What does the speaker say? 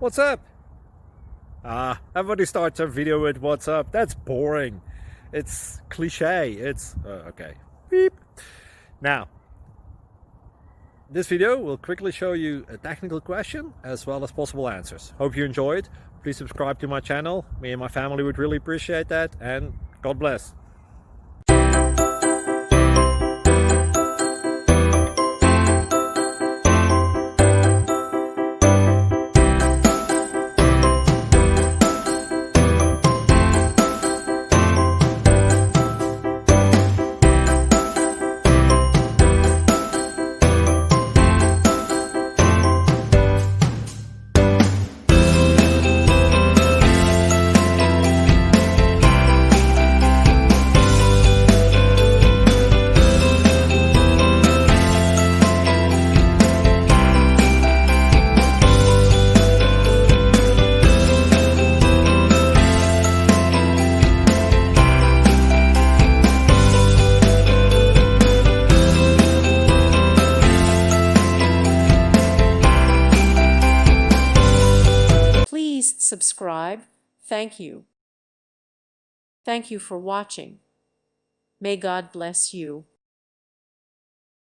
What's up? Everybody starts a video with what's up. That's boring. It's cliche. It's okay. Beep. Now, this video will quickly show you a technical question as well as possible answers. Hope you enjoyed. Please subscribe to my channel. Me and my family would really appreciate that, and God bless. Please subscribe. Thank you. Thank you for watching. May God bless you.